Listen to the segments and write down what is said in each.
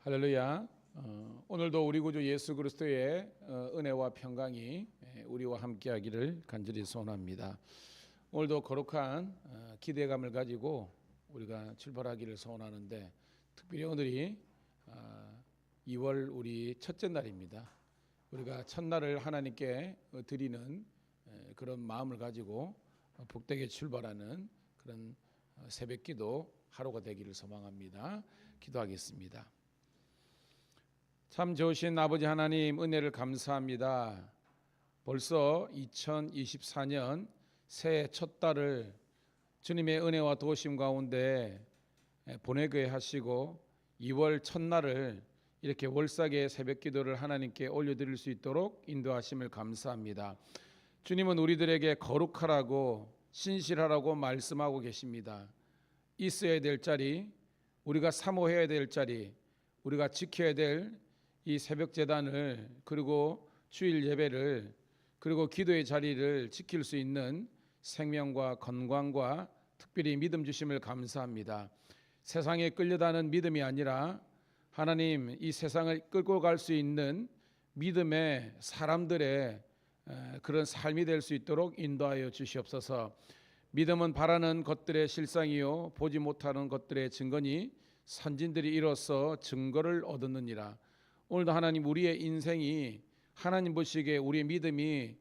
할렐루야. 오늘도 우리 구주 예수 그리스도의 은혜와 평강이 우리와 함께하기를 간절히 소원합니다. 오늘도 거룩한 기대감을 가지고 우리가 출발하기를 소원하는데, 특별히 오늘이 2월 우리 첫째 날입니다. 우리가 첫날을 하나님께 드리는 그런 마음을 가지고 복되게 출발하는 그런 새벽기도 하루가 되기를 소망합니다. 기도하겠습니다. 참 좋으신 아버지 하나님, 은혜를 감사합니다. 벌써 2024년 새해 첫 달을 주님의 은혜와 도우심 가운데 보내게 하시고 2월 첫날을 이렇게 월삭의 새벽기도를 하나님께 올려드릴 수 있도록 인도하심을 감사합니다. 주님은 우리들에게 거룩하라고 신실하라고 말씀하고 계십니다. 있어야 될 자리, 우리가 사모해야 될 자리, 우리가 지켜야 될 이 새벽 제단을, 그리고 주일 예배를, 그리고 기도의 자리를 지킬 수 있는 생명과 건강과 특별히 믿음 주심을 감사합니다. 세상에 끌려다는 믿음이 아니라 하나님, 이 세상을 끌고 갈 수 있는 믿음의 사람들의 그런 삶이 될 수 있도록 인도하여 주시옵소서. 믿음은 바라는 것들의 실상이요 보지 못하는 것들의 증거니 선진들이 이로써 증거를 얻었느니라. 오늘도 하나님, 우리의 인생이 하나님 보시기에 우리의 믿음이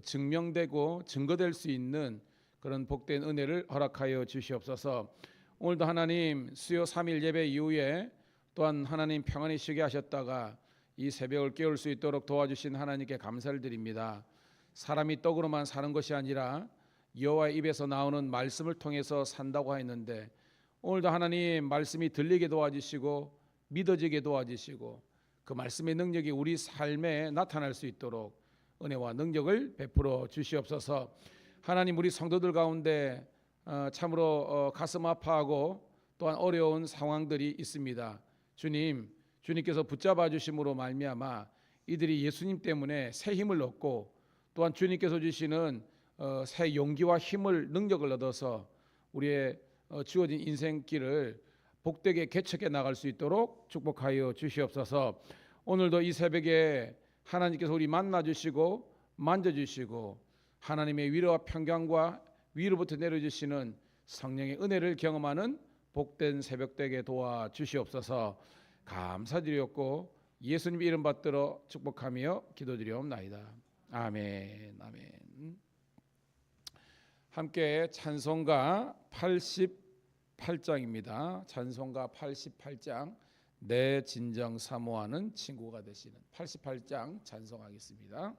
증명되고 증거될 수 있는 그런 복된 은혜를 허락하여 주시옵소서. 오늘도 하나님, 수요 3일 예배 이후에 또한 하나님 평안히 쉬게 하셨다가 이 새벽을 깨울 수 있도록 도와주신 하나님께 감사를 드립니다. 사람이 떡으로만 사는 것이 아니라 여호와의 입에서 나오는 말씀을 통해서 산다고 하였는데, 오늘도 하나님 말씀이 들리게 도와주시고 믿어지게 도와주시고 그 말씀의 능력이 우리 삶에 나타날 수 있도록 은혜와 능력을 베풀어 주시옵소서. 하나님, 우리 성도들 가운데 참으로 가슴 아파하고 또한 어려운 상황들이 있습니다. 주님께서 붙잡아 주심으로 말미암아 이들이 예수님 때문에 새 힘을 얻고 또한 주님께서 주시는 새 용기와 힘을, 능력을 얻어서 우리의 주어진 인생길을 복되게 개척해 나갈 수 있도록 축복하여 주시옵소서. 오늘도 이 새벽에 하나님께서 우리 만나주시고 만져주시고 하나님의 위로와 평강과 위로부터 내려주시는 성령의 은혜를 경험하는 복된 새벽 되게 도와주시옵소서. 감사드리옵고 예수님 이름 받들어 축복하며 기도드리옵나이다. 아멘. 아멘. 함께 찬송가 88장입니다. 찬송가 88장, 내 진정 사모하는 친구가 되시는 88장 찬송하겠습니다.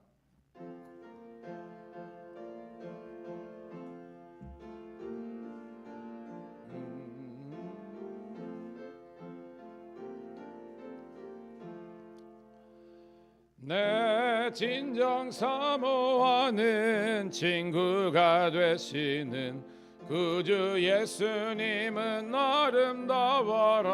내 진정 사모하는 친구가 되시는 구주 예수님은 아름다워라.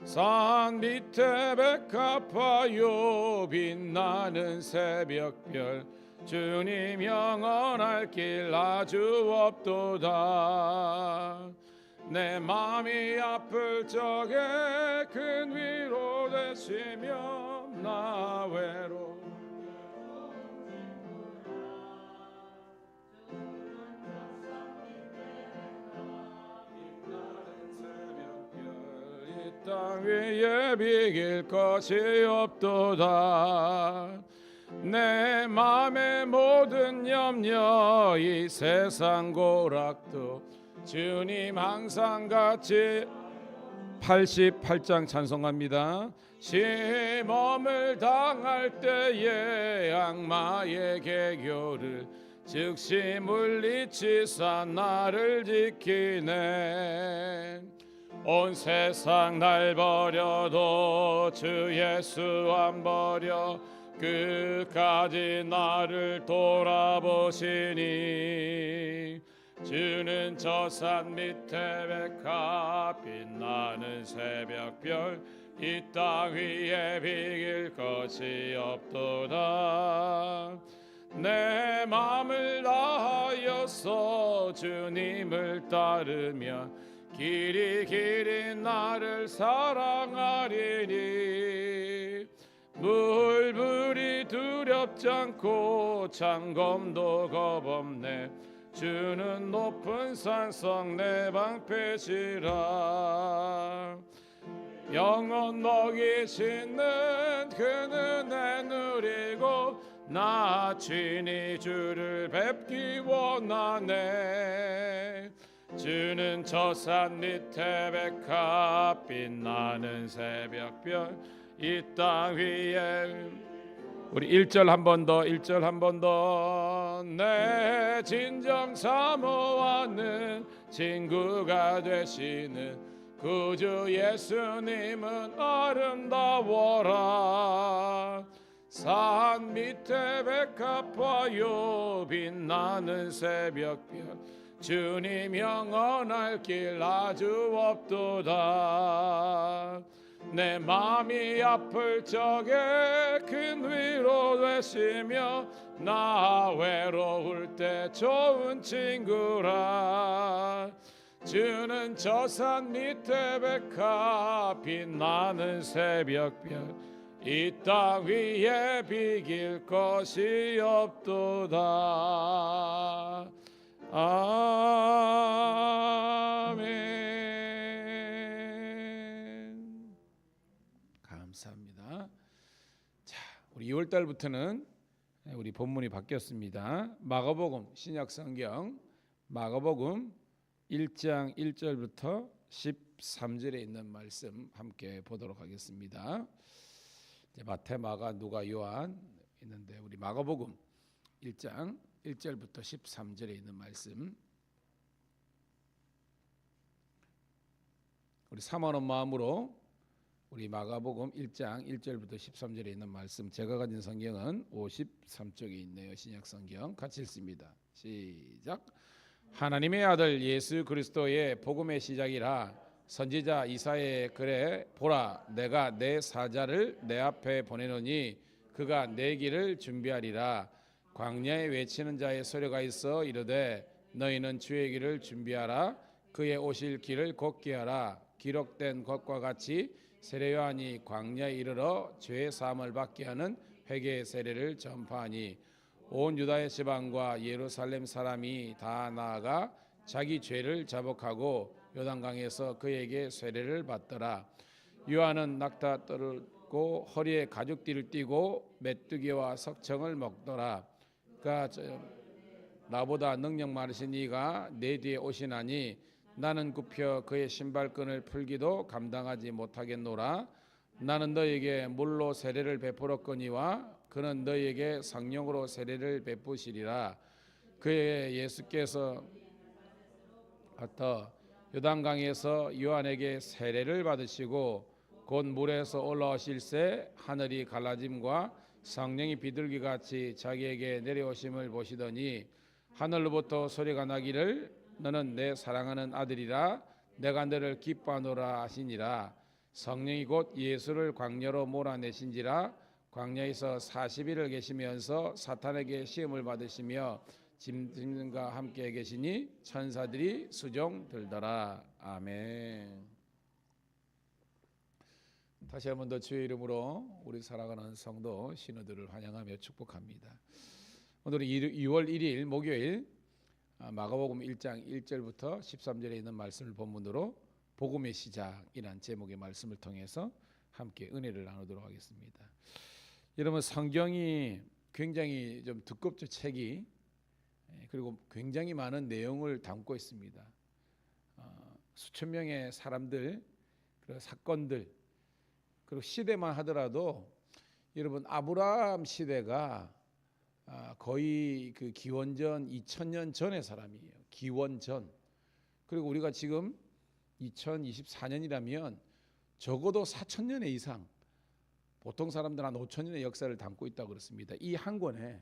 산 밑에 백합화요 빛나는 새벽별, 주님 영원할 길 아주 없도다. 내 마음이 아플 적에 큰 위로 되시며 나 외로 땅 위에 비길 것이 없도다. 내 맘의 모든 염려, 이 세상 고락도 주님 항상 같이 88장 찬송합니다. 심험을 당할 때에 악마의 계교를 즉시 물리치사 나를 지키네. 온 세상 날 버려도 주 예수 안 버려 끝까지 나를 돌아보시니. 주는 저 산 밑에 백합 빛나는 새벽별, 이 땅 위에 비길 것이 없도다. 내 맘을 다하여서 주님을 따르면 길이 길이 나를 사랑하리니 물불이 두렵지 않고 창검도 겁없네 주는 높은 산성 내 방패시라 영원 먹이 짓는 그는 내 누리고 나 친히 주를 뵙기 원하네 주는 저 산 밑에 백합 빛나는 새벽별 이 땅 위에 우리 1절 한 번 더 1절 한 번 더 내 진정 사모하는 친구가 되시는 구주 예수님은 아름다워라 산 밑에 백합화요 빛나는 새벽별 주님 영원할 길 아주 없도다 내 마음이 아플 적에 큰 위로 되시며 나 외로울 때 좋은 친구라 주는 저 산 밑에 백합 빛나는 새벽별 이 땅 위에 비길 것이 없도다 아멘. 감사합니다. 자, 우리 2월 달부터는 우리 본문이 바뀌었습니다. 마가복음 신약성경 마가복음 1장 1절부터 13절에 있는 말씀 함께 보도록 하겠습니다. 이제 마태, 마가, 누가, 요한 있는데 우리 마가복음 1장 1절부터 13절에 있는 말씀 우리 사모하는 마음으로 우리 마가복음 1장 1절부터 13절에 있는 말씀 제가 가진 성경은 53쪽에 있네요. 신약성경 같이 읽습니다. 시작. 하나님의 아들 예수 그리스도의 복음의 시작이라 선지자 이사야의 글에 보라 내가 내 사자를 내 앞에 보내노니 그가 내 길을 준비하리라 광야에 외치는 자의 소리가 있어 이르되 너희는 주의 길을 준비하라 그의 오실 길을 곧게 하라 기록된 것과 같이 세례 요한이 광야에 이르러 죄 사함을 받게 하는 회개의 세례를 전파하니 온 유다의 지방과 예루살렘 사람이 다 나아가 자기 죄를 자복하고 요단강에서 그에게 세례를 받더라. 요한은 낙타 떨고 허리에 가죽띠를 띠고 메뚜기와 석청을 먹더라. 그가 나보다 능력 많으신 이가 내 뒤에 오시나니 나는 굽혀 그의 신발끈을 풀기도 감당하지 못하겠노라. 나는 너에게 물로 세례를 베풀었거니와 그는 너에게 성령으로 세례를 베푸시리라. 그의 예수께서 요단강에서 요한에게 세례를 받으시고 곧 물에서 올라오실새 하늘이 갈라짐과 성령이 비둘기같이 자기에게 내려오심을 보시더니 하늘로부터 소리가 나기를 너는 내 사랑하는 아들이라 내가 너를 기뻐하노라 하시니라. 성령이 곧 예수를 광야로 몰아내신지라 광야에서 40일을 계시면서 사탄에게 시험을 받으시며 짐승과 함께 계시니 천사들이 수종 들더라. 아멘. 다시 한 번 더 주의 이름으로 우리 살아가는 성도 신우들을 환영하며 축복합니다. 오늘은 2월 1일 목요일 마가복음 1장 1절부터 13절에 있는 말씀을 본문으로 복음의 시작이란 제목의 말씀을 통해서 함께 은혜를 나누도록 하겠습니다. 여러분 성경이 굉장히 좀 두껍죠. 책이. 그리고 굉장히 많은 내용을 담고 있습니다. 수천 명의 사람들, 그리고 사건들, 그리고 시대만 하더라도 여러분 아브라함 시대가 거의 그 기원전 2000년 전의 사람이에요. 기원전. 그리고 우리가 지금 2024년이라면 적어도 4000년의 이상, 보통 사람들 한 5000년의 역사를 담고 있다고 그렇습니다. 이 한 권에.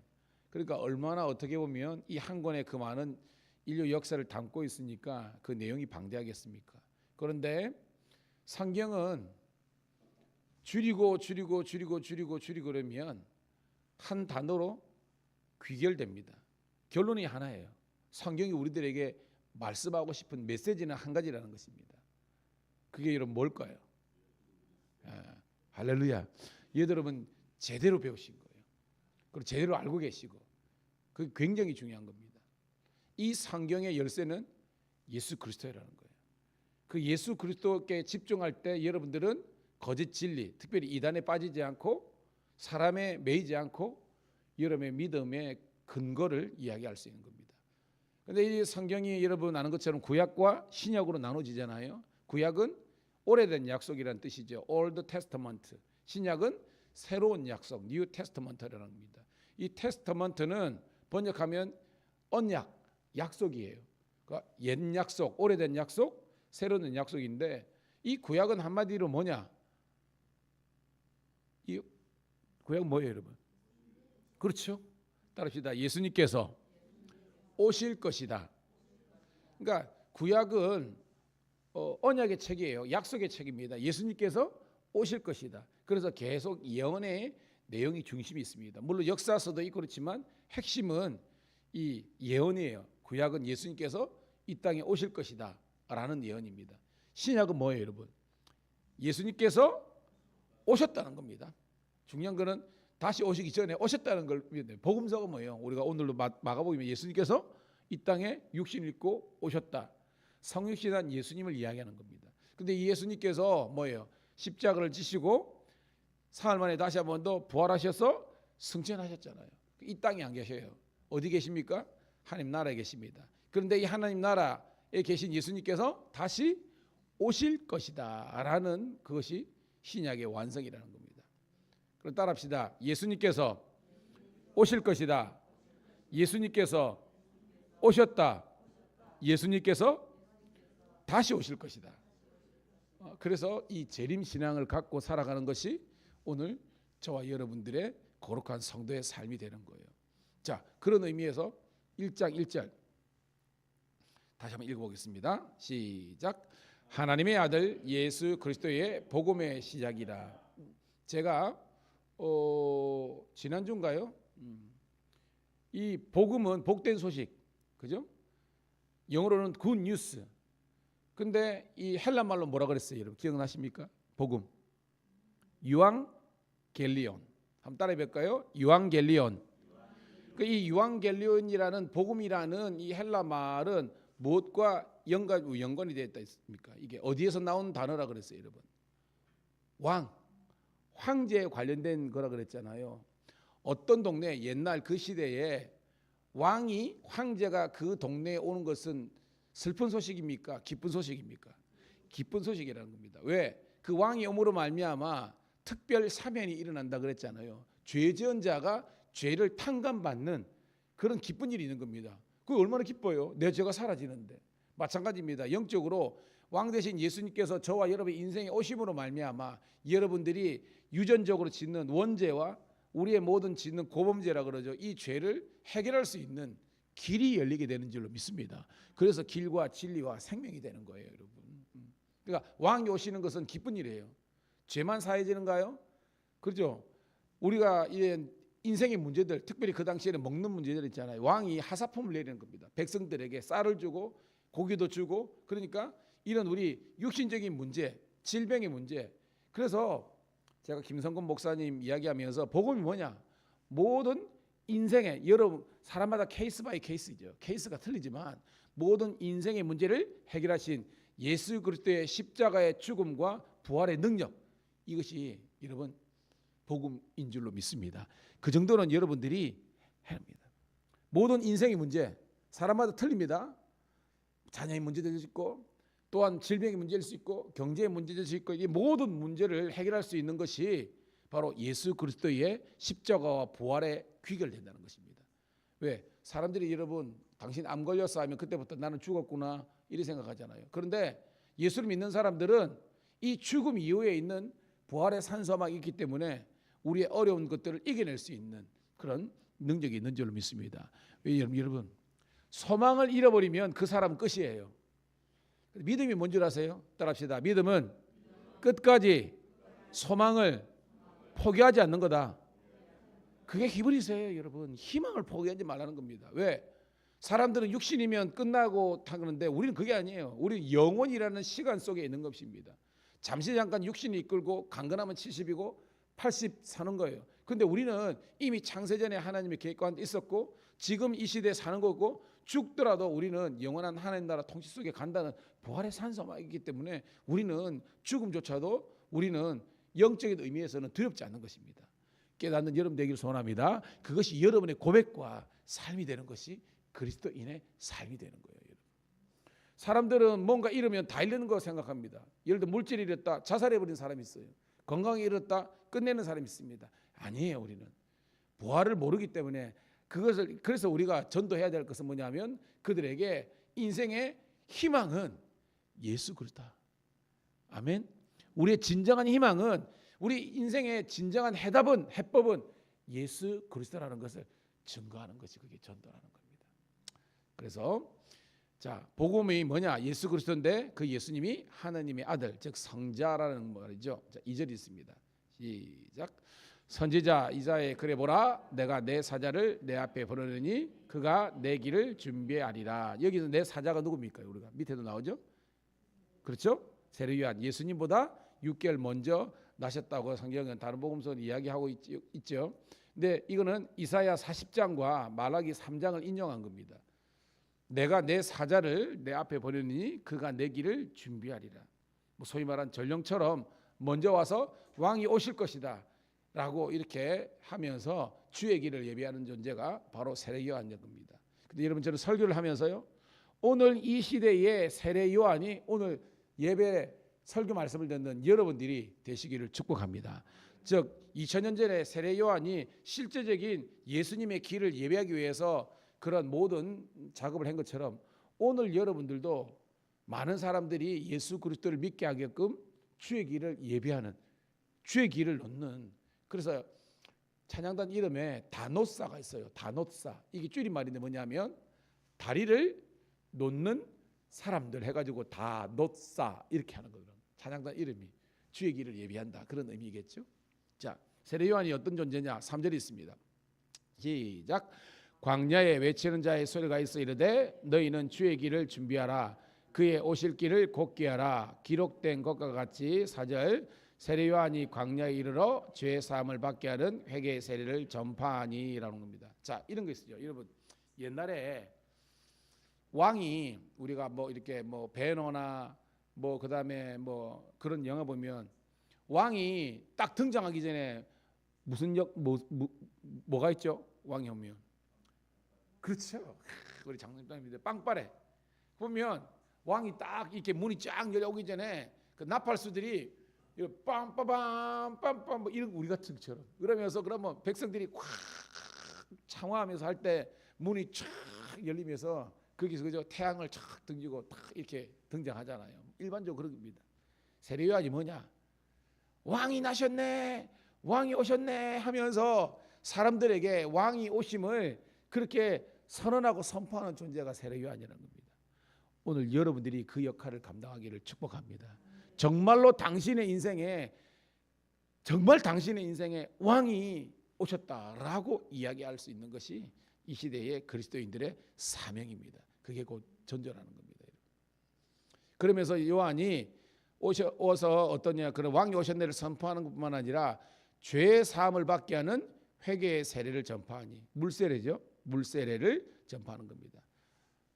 그러니까 얼마나 어떻게 보면 이 한 권에 그 많은 인류 역사를 담고 있으니까 그 내용이 방대하겠습니까? 그런데 성경은 줄이고 그러면 한 단어로 귀결됩니다. 결론이 하나예요. 성경이 우리들에게 말씀하고 싶은 메시지는 한 가지라는 것입니다. 그게 여러분 뭘까요? 할렐루야. 여러분 제대로 배우신 거예요. 그리고 제대로 알고 계시고, 그게 굉장히 중요한 겁니다. 이 성경의 열쇠는 예수 그리스도라는 거예요. 그 예수 그리스도께 집중할 때 여러분들은 거짓 진리, 특별히 이단에 빠지지 않고 사람에 매이지 않고 여러분의 믿음의 근거를 이야기할 수 있는 겁니다. 그런데 이 성경이 여러분 아는 것처럼 구약과 신약으로 나눠지잖아요. 구약은 오래된 약속이라는 뜻이죠. Old Testament. 신약은 새로운 약속, New Testament라는 겁니다. 이 테스터먼트는 번역하면 언약, 약속이에요. 그러니까 옛 약속, 오래된 약속, 새로운 약속인데, 이 구약은 한마디로 뭐냐? 이 구약은 뭐예요, 여러분? 그렇죠? 따라합시다. 예수님께서 오실 것이다. 그러니까 구약은 언약의 책이에요. 약속의 책입니다. 예수님께서 오실 것이다. 그래서 계속 예언의 내용이 중심이 있습니다. 물론 역사서도 있고 그렇지만 핵심은 이 예언이에요. 구약은 예수님께서 이 땅에 오실 것이다 라는 예언입니다. 신약은 뭐예요, 여러분? 예수님께서 오셨다는 겁니다. 중요한 거는 다시 오시기 전에 오셨다는 걸. 복음서가 뭐예요? 우리가 오늘도 마가복음에 예수님께서 이 땅에 육신 입고 오셨다. 성육신한 예수님을 이야기하는 겁니다. 근데 이 예수님께서 뭐예요? 십자가를 지시고 사흘 만에 다시 한 번 더 부활하셔서 승천하셨잖아요. 이 땅에 안 계셔요. 어디 계십니까? 하나님 나라에 계십니다. 그런데 이 하나님 나라에 계신 예수님께서 다시 오실 것이다 라는 그것이 신약의 완성이라는 겁니다. 그럼 따라합시다. 예수님께서 오실 것이다. 예수님께서 오셨다. 예수님께서 다시 오실 것이다. 그래서 이 재림 신앙을 갖고 살아가는 것이 오늘 저와 여러분들의 거룩한 성도의 삶이 되는 거예요. 자, 그런 의미에서 1장 1절 다시 한번 읽어보겠습니다. 시작. 하나님의 아들 예수 그리스도의 복음의 시작이라. 제가 지난주인가요? 이 복음은 복된 소식, 그죠? 영어로는 good news. 근데 이 헬라 말로 뭐라 그랬어요, 여러분? 기억나십니까? 복음. 유앙겔리온. 한번 따라해 볼까요? 유앙겔리온. 이 유앙겔리온이라는 복음이라는 이 헬라 말은 무엇과 연관이 되어 있다 있습니까? 이게 어디에서 나온 단어라 그랬어요, 여러분? 황제에 관련된 거라 그랬잖아요. 어떤 동네 옛날 그 시대에 황제가 그 동네에 오는 것은 슬픈 소식입니까? 기쁜 소식입니까? 기쁜 소식이라는 겁니다. 왜? 그 왕이 오므로 말미암아 특별 사면이 일어난다 그랬잖아요. 죄 지은 자가 죄를 탕감받는 그런 기쁜 일이 있는 겁니다. 그게 얼마나 기뻐요? 내 죄가 사라지는데. 마찬가지입니다. 영적으로 왕 대신 예수님께서 저와 여러분의 인생에 오심으로 말미암아 여러분들이 유전적으로 짓는 원죄와 우리의 모든 짓는 고범죄라 그러죠. 이 죄를 해결할 수 있는 길이 열리게 되는 줄로 믿습니다. 그래서 길과 진리와 생명이 되는 거예요, 여러분. 그러니까 왕이 오시는 것은 기쁜 일이에요. 죄만 사해지는가요? 그렇죠. 우리가 인생의 문제들, 특별히 그 당시에는 먹는 문제들 있잖아요. 왕이 하사품을 내리는 겁니다. 백성들에게 쌀을 주고 고기도 주고. 그러니까 이런 우리 육신적인 문제, 질병의 문제. 그래서 제가 김성근 목사님 이야기하면서 복음이 뭐냐? 모든 인생의 여러분 사람마다 케이스 바이 케이스죠. 케이스가 틀리지만 모든 인생의 문제를 해결하신 예수 그리스도의 십자가의 죽음과 부활의 능력, 이것이 여러분 복음인 줄로 믿습니다. 그 정도는 여러분들이 해야 합니다. 모든 인생의 문제 사람마다 틀립니다. 자녀의 문제도 있고 또한 질병의 문제일 수 있고 경제의 문제일 수 있고 이 모든 문제를 해결할 수 있는 것이 바로 예수 그리스도의 십자가와 부활에 귀결된다는 것입니다. 왜? 사람들이 여러분 당신 암 걸렸어 하면 그때부터 나는 죽었구나 이렇게 생각하잖아요. 그런데 예수를 믿는 사람들은 이 죽음 이후에 있는 부활의 산소막이 있기 때문에 우리의 어려운 것들을 이겨낼 수 있는 그런 능력이 있는 줄로 믿습니다. 왜 여러분 소망을 잃어버리면 그 사람은 끝이에요. 믿음이 뭔 줄 아세요? 따라합시다. 믿음은 끝까지 소망을 포기하지 않는 거다. 그게 히브리서예요, 여러분. 희망을 포기하지 말라는 겁니다. 왜? 사람들은 육신이면 끝나고 하는데 우리는 그게 아니에요. 우리는 영원이라는 시간 속에 있는 것입니다. 잠시 잠깐 육신이 이끌고 강건하면 70이고 80 사는 거예요. 근데 우리는 이미 창세전에 하나님의 계획 가운데 있었고 지금 이 시대에 사는 거고 죽더라도 우리는 영원한 하나님 나라 통치 속에 간다는 부활의 산소이기 때문에 우리는 죽음조차도 우리는 영적인 의미에서는 두렵지 않는 것입니다. 깨닫는 여러분 되기를 소원합니다. 그것이 여러분의 고백과 삶이 되는 것이 그리스도인의 삶이 되는 거예요. 사람들은 뭔가 잃으면 다 잃는 거 생각합니다. 예를 들어 물질을 잃었다 자살해버린 사람이 있어요. 건강을 잃었다 끝내는 사람이 있습니다. 아니에요. 우리는 부활을 모르기 때문에 그래서 우리가 전도해야 될 것은 뭐냐면 그들에게 인생의 희망은 예수 그리스도다. 아멘. 우리의 진정한 희망은 우리 인생의 진정한 해법은 예수 그리스도라는 것을 증거하는 것이 그게 전도라는 겁니다. 그래서 자 복음이 뭐냐? 예수 그리스도인데 그 예수님이 하나님의 아들 즉 성자라는 말이죠. 자 2절이 있습니다. 시작. 선지자 이사야의 글에 보라 내가 내 사자를 내 앞에 보내느니 그가 내 길을 준비하리라. 여기서 내 사자가 누굽니까? 우리가 밑에도 나오죠. 그렇죠? 세례요한 예수님보다 6개월 먼저 나셨다고 성경은 다른 복음서는 이야기하고 있죠. 근데 이거는 이사야 40장과 말라기 3장을 인용한 겁니다. 내가 내 사자를 내 앞에 보내니 그가 내 길을 준비하리라. 뭐 소위 말한 전령처럼 먼저 와서 왕이 오실 것이다 라고 이렇게 하면서 주의 길을 예비하는 존재가 바로 세례 요한인 겁니다. 근데 여러분 저는 설교를 하면서요 오늘 이 시대에 세례 요한이 오늘 예배 설교 말씀을 듣는 여러분들이 되시기를 축복합니다. 즉 2000년 전에 세례 요한이 실제적인 예수님의 길을 예배하기 위해서 그런 모든 작업을 한 것처럼 오늘 여러분들도 많은 사람들이 예수 그리스도를 믿게 하게끔 주의 길을 예배하는 주의 길을 놓는 그래서 찬양단 이름에 다노사가 있어요. 다노사 이게 줄임말인데 뭐냐면 다리를 놓는 사람들 해가지고 다노사 이렇게 하는 거예요. 찬양단 이름이 주의 길을 예비한다 그런 의미겠죠. 자 세례 요한이 어떤 존재냐 3절이 있습니다. 시작. 광야에 외치는 자의 소리가 있어 이르되 너희는 주의 길을 준비하라 그의 오실 길을 곧게 하라. 기록된 것과 같이 4절 세례 요한이 광야에 이르러 죄 사함을 받게 하는 회개 세례를 전파하니라는 겁니다. 자 이런 거 있어요. 여러분 옛날에 왕이 우리가 뭐 이렇게 뭐 베너나 뭐 그다음에 뭐 그런 영화 보면 왕이 딱 등장하기 전에 무슨 뭐가 있죠? 왕이 오면 그렇죠. 우리 장로님입니다. 빵빠레 보면 왕이 딱 이렇게 문이 쫙 열려오기 전에 그 나팔수들이 빰빠밤 빰빰 뭐 이런 우리 같은 것처럼 그러면서 그러면 백성들이 콱 창화하면서 할 때 문이 쫙 열리면서 거기서 그저 태양을 쫙 등지고 딱 이렇게 등장하잖아요. 일반적으로 그런 겁니다. 세례 요한이 뭐냐? 왕이 나셨네, 왕이 오셨네 하면서 사람들에게 왕이 오심을 그렇게 선언하고 선포하는 존재가 세례 요한이라는 겁니다. 오늘 여러분들이 그 역할을 감당하기를 축복합니다. 정말로 당신의 인생에 왕이 오셨다라고 이야기할 수 있는 것이 이 시대의 그리스도인들의 사명입니다. 그게 곧 전도라는 겁니다. 그러면서 요한이 오서 어떠냐 그런 왕이 오셨네를 선포하는 것뿐만 아니라 죄 사함을 받게 하는 회개의 세례를 전파하니 물세례죠. 물세례를 전파하는 겁니다.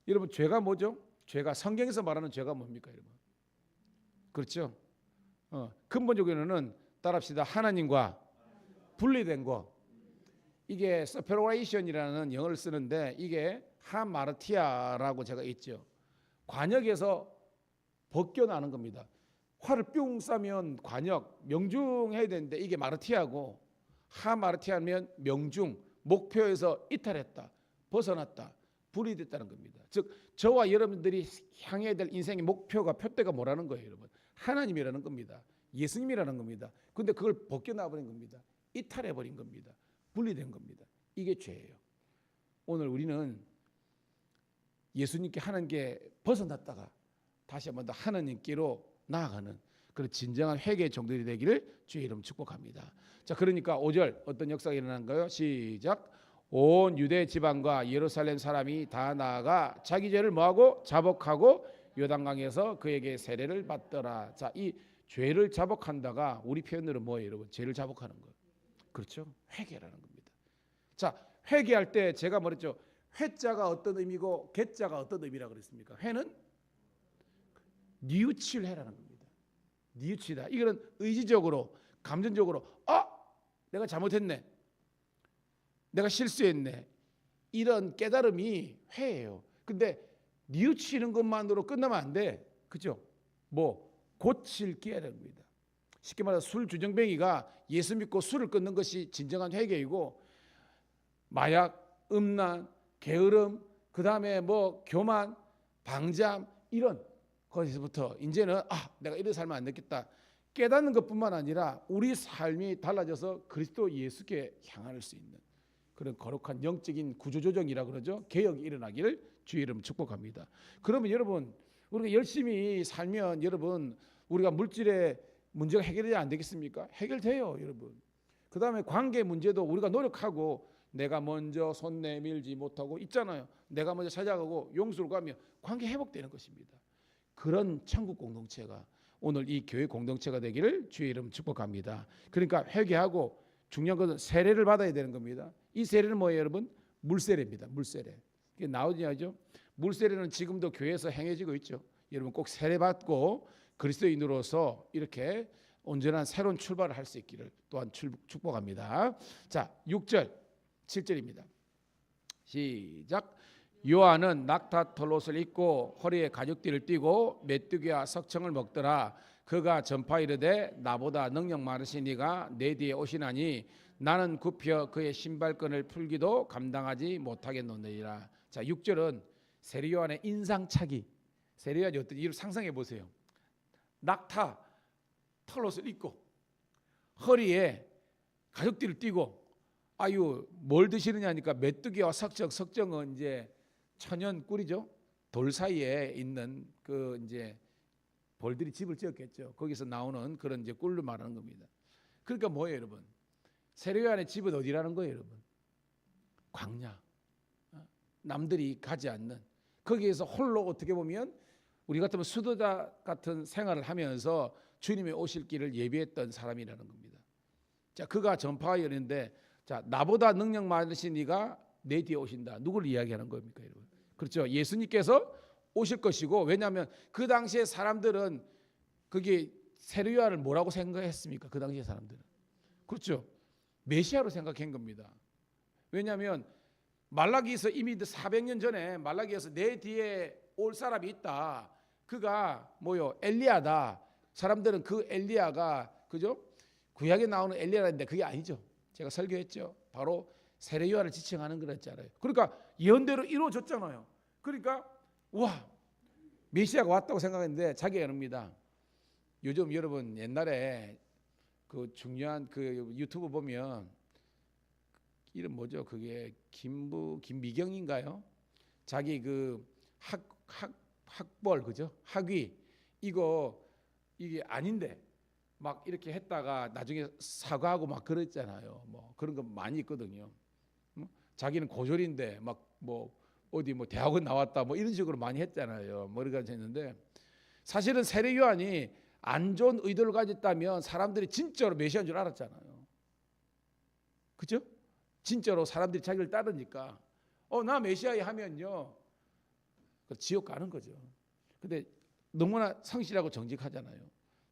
여러분 죄가 뭐죠? 죄가 성경에서 말하는 죄가 뭡니까 여러분? 그렇죠. 근본적으로는 따라합시다. 하나님과 분리된 거. 이게 separat이라는 영어를 쓰는데 이게 하마르티아라고 제가 있죠. 관역에서 벗겨나는 겁니다. 활을 뿅 쏴면 관역, 명중해야 되는데 이게 마르티아고 하마르티아면 명중, 목표에서 이탈했다, 벗어났다, 분리됐다는 겁니다. 즉 저와 여러분들이 향해야 될 인생의 목표가 표대가 뭐라는 거예요, 여러분? 하나님이라는 겁니다. 예수님이라는 겁니다. 근데 그걸 벗겨나버린 겁니다. 이탈해버린 겁니다. 분리된 겁니다. 이게 죄예요. 오늘 우리는 예수님께 하나님께 벗어났다가 다시 한번 더 하나님께로 나아가는 그런 진정한 회개의 종들이 되기를 주의 이름 축복합니다. 자, 그러니까 5절 어떤 역사가 일어난가요? 시작. 온 유대 지방과 예루살렘 사람이 다 나아가 자기 죄를 뭐하고 자복하고 요단강에서 그에게 세례를 받더라. 자, 이 죄를 자복한다가 우리 표현으로 뭐예요, 여러분? 죄를 자복하는 거. 그렇죠? 회개라는 겁니다. 자, 회개할 때 제가 말했죠. 회자가 어떤 의미고 개자가 어떤 의미라 그랬습니까? 회는 뉘우칠 해라는 겁니다. 뉘우치다. 이거는 의지적으로, 감정적으로 내가 잘못했네, 내가 실수했네, 이런 깨달음이 회예요. 근데 뉘우치는 것만으로 끝나면 안 돼. 그죠? 뭐 고칠 깨달음입니다. 쉽게 말해서 술 주정뱅이가 예수 믿고 술을 끊는 것이 진정한 회개이고, 마약, 음란, 게으름, 그 다음에 뭐 교만, 방잠, 이런 거기서부터 이제는 내가 이런 삶을 안 되겠다 깨닫는 것뿐만 아니라 우리 삶이 달라져서 그리스도 예수께 향할 수 있는 그런 거룩한 영적인 구조조정이라 그러죠. 개혁이 일어나기를 주의 이름 축복합니다. 그러면 여러분, 우리가 열심히 살면 여러분, 우리가 물질의 문제가 해결되지 안 되겠습니까? 해결돼요, 여러분. 그 다음에 관계 문제도 우리가 노력하고, 내가 먼저 손 내밀지 못하고 있잖아요. 내가 먼저 찾아가고 용서를 구하면 관계 회복되는 것입니다. 그런 천국 공동체가 오늘 이 교회 공동체가 되기를 주의 이름 축복합니다. 그러니까 회개하고 중요한 것은 세례를 받아야 되는 겁니다. 이 세례는 뭐예요, 여러분? 물세례입니다. 물세례. 이게 나오죠? 물세례는 지금도 교회에서 행해지고 있죠. 여러분 꼭 세례 받고 그리스도인으로서 이렇게 온전한 새로운 출발을 할 수 있기를 또한 축복합니다. 자, 6절 7절입니다. 시작. 요한은 낙타 털옷을 입고 허리에 가죽띠를 띠고 메뚜기와 석청을 먹더라. 그가 전파 이르되 나보다 능력 많으신 이가 내 뒤에 오시나니 나는 굽혀 그의 신발끈을 풀기도 감당하지 못하겠노니라. 자, 6절은 세례 요한의 인상착의. 세례 요한이 어떤 이를 상상해 보세요. 낙타 털옷을 입고 허리에 가죽띠를 띠고, 뭘 드시느냐니까 메뚜기와 석청. 석청은 이제 천연 꿀이죠. 돌 사이에 있는 그 이제 벌들이 집을 지었겠죠. 거기서 나오는 그런 이제 꿀로 말하는 겁니다. 그러니까 뭐예요, 여러분? 세례 요한의 집은 어디라는 거예요, 여러분? 광야. 남들이 가지 않는, 거기에서 홀로 어떻게 보면 우리 같으면 수도자 같은 생활을 하면서 주님의 오실 길을 예비했던 사람이라는 겁니다. 자, 그가 전파하였는데, 자, 나보다 능력 많으신 이가 내 뒤에 오신다. 누구를 이야기하는 겁니까, 여러분? 그렇죠. 예수님께서 오실 것이고, 왜냐하면 그 당시에 사람들은 그게 세례 요한을 뭐라고 생각했습니까? 그 당시에 사람들은, 그렇죠, 메시아로 생각한 겁니다. 왜냐하면 말라기에서 이미 400년 전에 말라기에서 내 뒤에 올 사람이 있다. 그가 뭐요? 엘리야다. 사람들은 그 엘리야가, 그죠? 구약에 나오는 엘리야인데 그게 아니죠. 제가 설교했죠. 바로 세례 요한을 지칭하는 거랬잖아요. 그러니까 예언대로 이루어졌잖아요. 그러니까 메시아가 왔다고 생각했는데 자기가 이럽니다. 요즘 여러분 옛날에 그 중요한 그 유튜브 보면 이름 뭐죠? 그게 김미경인가요? 자기 그 학벌, 그죠? 학위 이게 아닌데 막 이렇게 했다가 나중에 사과하고 막 그랬잖아요. 뭐 그런 거 많이 있거든요. 자기는 고졸인데 막 뭐 어디 뭐 대학원 나왔다 뭐 이런 식으로 많이 했잖아요. 머리가 했는데, 사실은 세례 요한이 안 좋은 의도를 가졌다면 사람들이 진짜로 메시아인 줄 알았잖아요. 그죠? 진짜로 사람들이 자기를 따르니까 나 메시아야 하면요 지옥 가는 거죠. 근데 너무나 성실하고 정직하잖아요.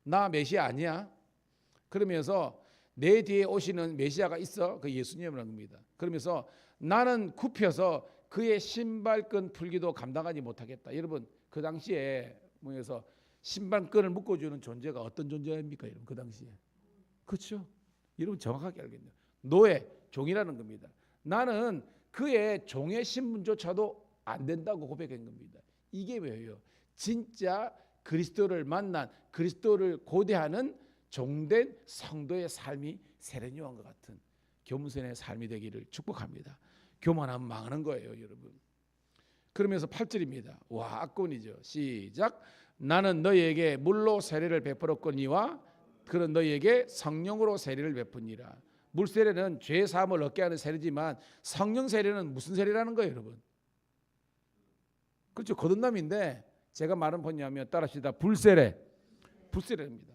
나 메시아 아니야? 그러면서 내 뒤에 오시는 메시아가 있어. 그 예수님이라는 겁니다. 그러면서 나는 굽혀서 그의 신발끈 풀기도 감당하지 못하겠다. 여러분 그 당시에 뭐해서 신발끈을 묶어주는 존재가 어떤 존재입니까, 여러분? 그 당시에, 그렇죠? 여러분 정확하게 알겠네요. 노예, 종이라는 겁니다. 나는 그의 종의 신분조차도 안 된다고 고백한 겁니다. 이게 왜요? 진짜 그리스도를 만난, 그리스도를 고대하는 종된 성도의 삶이 세례 요한과 같은 교문선의 삶이 되기를 축복합니다. 교만하면 망하는 거예요, 여러분. 그러면서 8절입니다. 악권이죠. 시작. 나는 너희에게 물로 세례를 베풀었거니와 그런 너희에게 성령으로 세례를 베푸니라. 물 세례는 죄 사함을 얻게 하는 세례지만 성령 세례는 무슨 세례라는 거예요, 여러분? 그렇죠. 거듭남인데 제가 말은 뭐냐면 따라합시다. 불세례. 불세례입니다.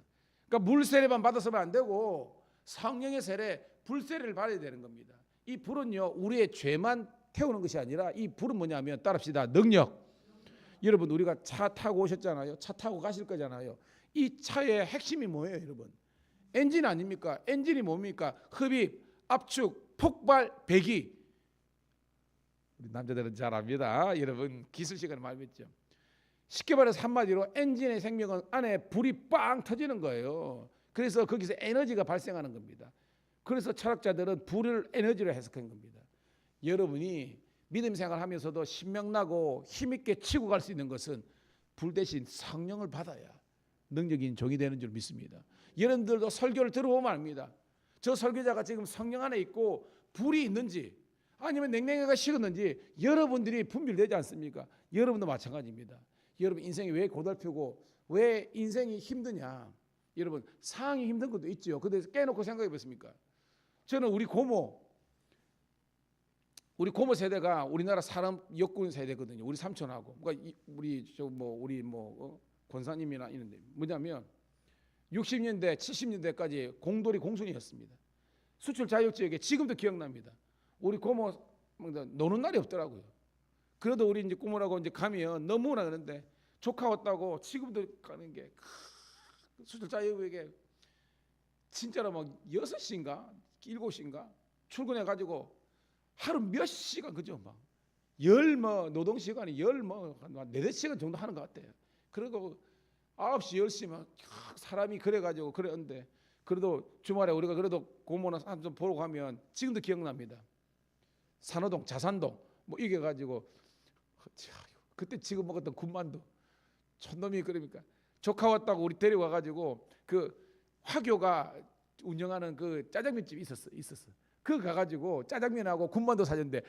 그러니까 물 세례만 받아서는 안 되고 성령의 세례, 불세례를 받아야 되는 겁니다. 이 불은요, 우리의 죄만 태우는 것이 아니라 이 불은 뭐냐면 따라합시다. 능력. 여러분, 우리가 차 타고 오셨잖아요. 차 타고 가실 거잖아요. 이 차의 핵심이 뭐예요, 여러분? 엔진 아닙니까? 엔진이 뭡니까? 흡입, 압축, 폭발, 배기. 우리 남자들은 잘 압니다. 여러분, 기술 시간에 많이 뵀죠. 쉽게 말해서 한마디로 엔진의 생명은 안에 불이 빵 터지는 거예요. 그래서 거기서 에너지가 발생하는 겁니다. 그래서 철학자들은 불을 에너지로 해석한 겁니다. 여러분이 믿음 생활하면서도 신명나고 힘있게 치고 갈 수 있는 것은 불 대신 성령을 받아야 능력인 종이 되는 줄 믿습니다. 여러분들도 설교를 들어보면 압니다. 저 설교자가 지금 성령 안에 있고 불이 있는지 아니면 냉랭이가 식었는지 여러분들이 분별되지 않습니까? 여러분도 마찬가지입니다. 여러분 인생이 왜 고달프고 왜 인생이 힘드냐? 여러분 상황이 힘든 것도 있죠. 근데 깨놓고 생각해 보십니까? 저는 우리 고모 세대가 우리나라 사람 역군 세대거든요. 우리 삼촌하고 그러니까 우리 권사님이나 이런데 뭐냐면 60년대 70년대까지 공돌이 공순이었습니다. 수출 자유지역에 지금도 기억납니다. 우리 고모 노는 날이 없더라고요. 그래도 우리 이제 고모라고 이제 가면 너무나 그런데 조카 왔다고 지금도 가는 게 수출 자유지역에 진짜로 막 6시인가 7시인가 출근해 가지고 하루 몇 시간 그죠 막 노동 시간이 한 4-5시간 정도 하는 것 같아요. 그리고 9시 10시면 사람이 그래가지고 그랬는데 그래도 주말에 우리가 그래도 고모나 좀 보러 가면 지금도 기억납니다. 산호동 자산동 뭐 이게 가지고 그때 지금 먹었던 군만두 촌놈이 그러니까 조카 왔다고 우리 데려와 가지고 그 화교가 운영하는 그 짜장면집이 있었어. 그 가가지고 짜장면하고 군만두 사줬는데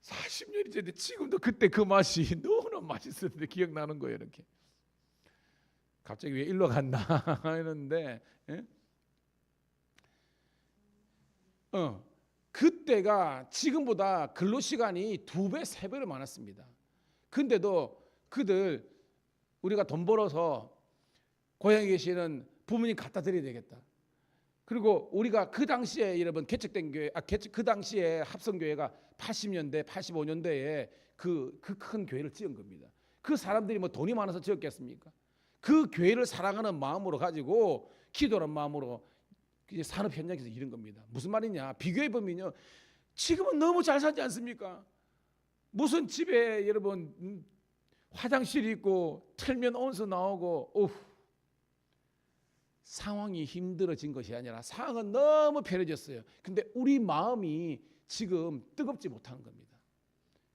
40년이 전인데 지금도 그때 그 맛이 너무나 맛있었는데 기억나는 거예요. 이렇게 갑자기 왜 일로 갔나 했는데 그때가 지금보다 근로시간이 2배, 3배로 많았습니다. 근데도 그들 우리가 돈 벌어서 고향에 계시는 부모님 갖다 드려야 되겠다. 그리고 우리가 그 당시에 여러분 개척된 교회, 그 당시에 합성교회가 80년대, 85년대에 그 큰 교회를 지은 겁니다. 그 사람들이 뭐 돈이 많아서 지었겠습니까? 그 교회를 사랑하는 마음으로 가지고 기도하는 마음으로 이제 산업 현장에서 이런 겁니다. 무슨 말이냐? 비교해 보면요, 지금은 너무 잘 살지 않습니까? 무슨 집에 여러분 화장실이 있고 틀면 온수 나오고 상황이 힘들어진 것이 아니라 상황은 너무 편해졌어요. 근데 우리 마음이 지금 뜨겁지 못한 겁니다.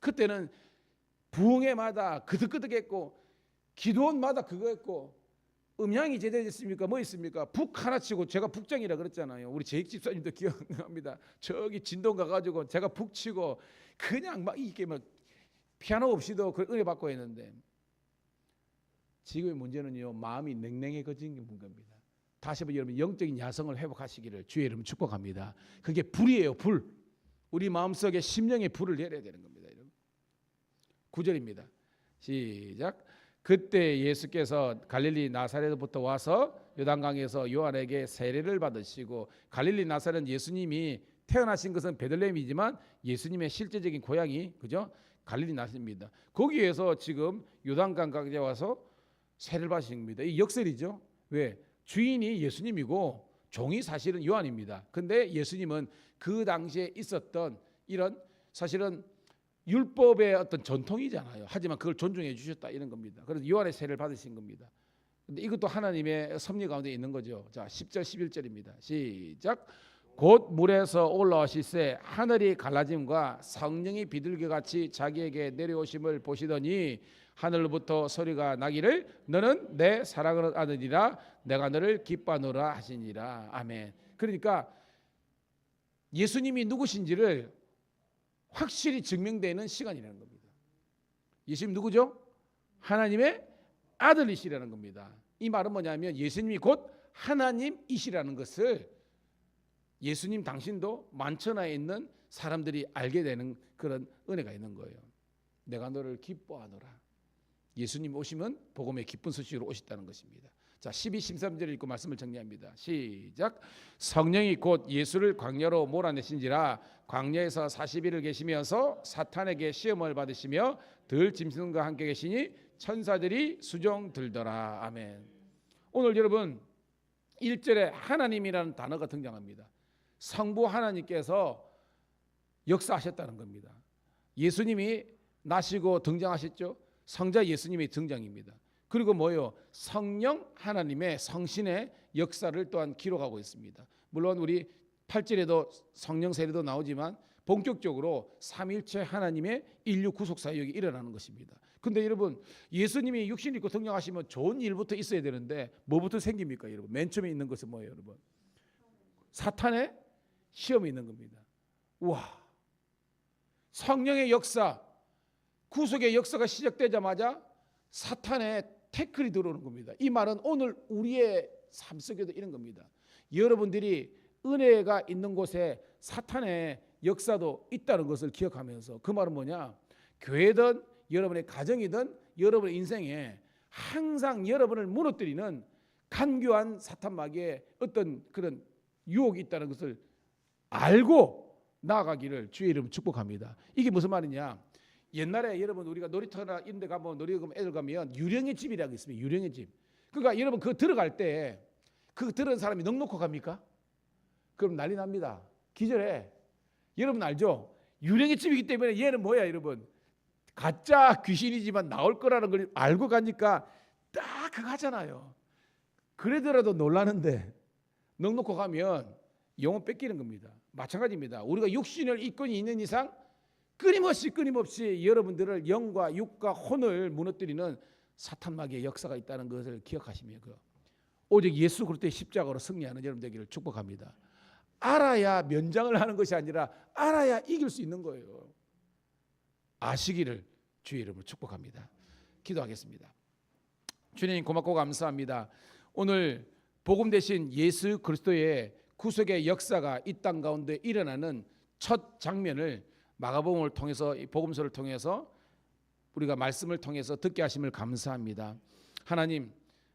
그때는 부흥회마다 그득그득했고 기도원마다 그거 했고 음향이 제대로 됐습니까? 뭐 있습니까? 북 하나 치고 제가 북장이라 그랬잖아요. 우리 제익 집사님도 기억납니다. 저기 진동 가가지고 제가 북 치고 그냥 막 이게 막 피아노 없이도 그 은혜 받고 했는데 지금의 문제는요, 마음이 냉랭해진 겁니다. 다시 한번 여러분 영적인 야성을 회복하시기를 주의 이름으로 축복합니다. 그게 불이에요, 불. 우리 마음속에 심령의 불을 내려야 되는 겁니다. 9절입니다. 시작. 그때 예수께서 갈릴리 나사렛부터 와서 요단강에서 요한에게 세례를 받으시고, 갈릴리 나사렛은 예수님이 태어나신 것은 베들레헴이지만 예수님의 실제적인 고향이 그죠? 갈릴리 나사렛입니다. 거기에서 지금 요단강가에 와서 세례를 받으신 겁니다. 이 역설이죠. 왜? 주인이 예수님이고 종이 사실은 요한입니다. 근데 예수님은 그 당시에 있었던 이런 사실은 율법의 어떤 전통이잖아요. 하지만 그걸 존중해 주셨다 이런 겁니다. 그래서 요한의 세례를 받으신 겁니다. 근데 이것도 하나님의 섭리 가운데 있는 거죠. 자, 10절 11절입니다. 시작. 곧 물에서 올라오시세 하늘이 갈라짐과 성령이 비둘기같이 자기에게 내려오심을 보시더니 하늘로부터 소리가 나기를 너는 내 사랑하는 아들이라 내가 너를 기뻐하노라 하시니라. 아멘. 그러니까 예수님이 누구신지를 확실히 증명되는 시간이라는 겁니다. 예수님 누구죠? 하나님의 아들이시라는 겁니다. 이 말은 뭐냐면 예수님이 곧 하나님이시라는 것을 예수님 당신도 만천하에 있는 사람들이 알게 되는 그런 은혜가 있는 거예요. 내가 너를 기뻐하노라. 예수님 오시면 복음의 기쁜 소식으로 오셨다는 것입니다. 자, 12, 13절을 읽고 말씀을 정리합니다. 시작. 성령이 곧 예수를 광야로 몰아내신지라 광야에서 40일을 계시면서 사탄에게 시험을 받으시며 들 짐승과 함께 계시니 천사들이 수종 들더라. 아멘. 오늘 여러분 1절에 하나님이라는 단어가 등장합니다. 성부 하나님께서 역사하셨다는 겁니다. 예수님이 나시고 등장하셨죠. 성자 예수님의 등장입니다. 그리고 뭐요? 성령 하나님의 성신의 역사를 또한 기록하고 있습니다. 물론 우리 8절에도 성령 세례도 나오지만 본격적으로 삼위일체 하나님의 인류 구속 사역이 일어나는 것입니다. 근데 여러분 예수님이 육신 입고 등장하시면 좋은 일부터 있어야 되는데 뭐부터 생깁니까 여러분? 맨 처음에 있는 것은 뭐예요 여러분? 사탄의 시험이 있는 겁니다. 우와, 성령의 역사, 구속의 역사가 시작되자마자 사탄의 태클이 들어오는 겁니다. 이 말은 오늘 우리의 삶 속에도 이런 겁니다. 여러분들이 은혜가 있는 곳에 사탄의 역사도 있다는 것을 기억하면서, 그 말은 뭐냐? 교회든 여러분의 가정이든 여러분의 인생에 항상 여러분을 무너뜨리는 간교한 사탄 마귀의 어떤 그런 유혹이 있다는 것을 알고 나아가기를 주의 이름으로 축복합니다. 이게 무슨 말이냐? 옛날에 여러분 우리가 놀이터나 이런 데 가면 애들 가면 유령의 집이라고 있습니다. 유령의 집. 그러니까 여러분 그 들어갈 때 그 들은 사람이 넋놓고 갑니까? 그럼 난리 납니다. 기절해. 여러분 알죠? 유령의 집이기 때문에 얘는 뭐야 여러분? 가짜 귀신이지만 나올 거라는 걸 알고 가니까 딱 그거 하잖아요. 그래더라도 놀라는데 넋놓고 가면 영혼 뺏기는 겁니다. 마찬가지입니다. 우리가 육신을 입고 있는 이상 끊임없이 여러분들을 영과 육과 혼을 무너뜨리는 사탄 마귀의 역사가 있다는 것을 기억하시며 오직 예수 그리스도의 십자가로 승리하는 여러분 되기를 축복합니다. 알아야 면장을 하는 것이 아니라 알아야 이길 수 있는 거예요. 아시기를 주의 이름으로 축복합니다. 기도하겠습니다. 주님 고맙고 감사합니다. 오늘 복음 대신 예수 그리스도의 구속의 역사가 이 땅 가운데 일어나는 첫 장면을 마가복음을 통해서, 복음서를 통해서 우리가 말씀을 통해서 듣게 하심을 감사합니다. 하나님,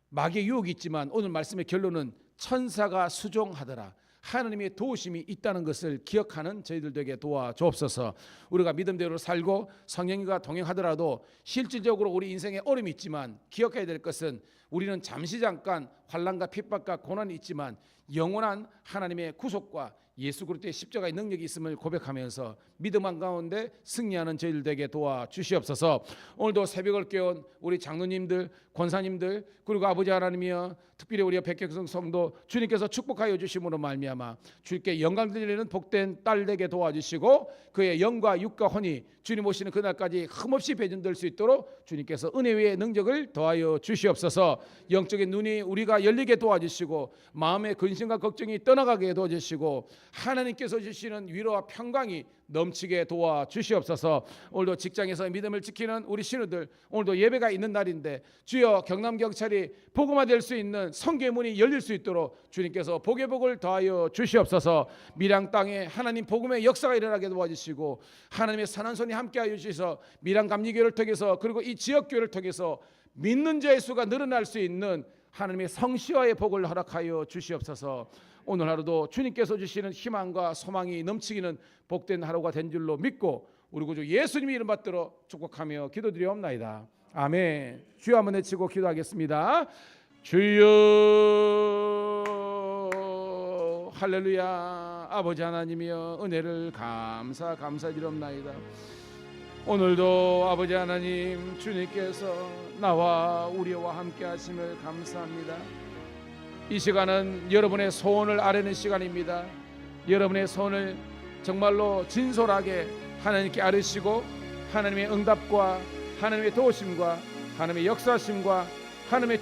마귀의 유혹이 있지만 오늘 말씀의 결론은 천사가 수종하더라. 하나님의 도우심이 있다는 것을 기억하는 저희들 되게 도와주옵소서. 우리가 믿음대로 살고 성령과 동행하더라도 실질적으로 우리 인생에 어려움이 있지만 기억해야 될 것은 우리는 잠시 잠깐 환난과 핍박과 고난이 있지만 영원한 하나님의 구속과 예수 그리스도의 십자가의 능력이 있음을 고백하면서 믿음 한가운데 승리하는 저희들 되게 도와주시옵소서. 오늘도 새벽을 깨운 우리 장로님들, 권사님들, 그리고 아버지 하나님이여, 특별히 우리 백격성 성도 주님께서 축복하여 주심으로 말미암아 주님께 영광 드리는 복된 딸 되게 도와주시고 그의 영과 육과 혼이 주님 오시는 그날까지 흠없이 배전될 수 있도록 주님께서 은혜 위에 능력을 더하여 주시옵소서. 영적인 눈이 우리가 열리게 도와주시고 마음의 근심과 걱정이 떠나가게 도와주시고 하나님께서 주시는 위로와 평강이 넘치게 도와주시옵소서. 오늘도 직장에서 믿음을 지키는 우리 신우들, 오늘도 예배가 있는 날인데 주여 경남경찰이 복음화될 수 있는 성교의 문이 열릴 수 있도록 주님께서 복의 복을 더하여 주시옵소서. 밀양 땅에 하나님 복음의 역사가 일어나게 도와주시고 하나님의 선한 손이 함께하여 주셔서 밀양 감리교회를 통해서 그리고 이 지역교회를 통해서 믿는 자의 수가 늘어날 수 있는 하나님의 성시와의 복을 허락하여 주시옵소서. 오늘 하루도 주님께서 주시는 희망과 소망이 넘치기는 복된 하루가 된 줄로 믿고 우리 구주 예수님의 이름 받들어 축복하며 기도드리옵나이다. 아멘. 주여 한번 외치고 기도하겠습니다. 주여 할렐루야. 아버지 하나님이여 은혜를 감사드리옵나이다. 오늘도 아버지 하나님 주님께서 나와 우리와 함께 하심을 감사합니다. 이 시간은 여러분의 소원을 아뢰는 시간입니다. 여러분의 소원을 정말로 진솔하게 하나님께 아뢰시고 하나님의 응답과 하나님의 도우심과 하나님의 역사심과 하나님의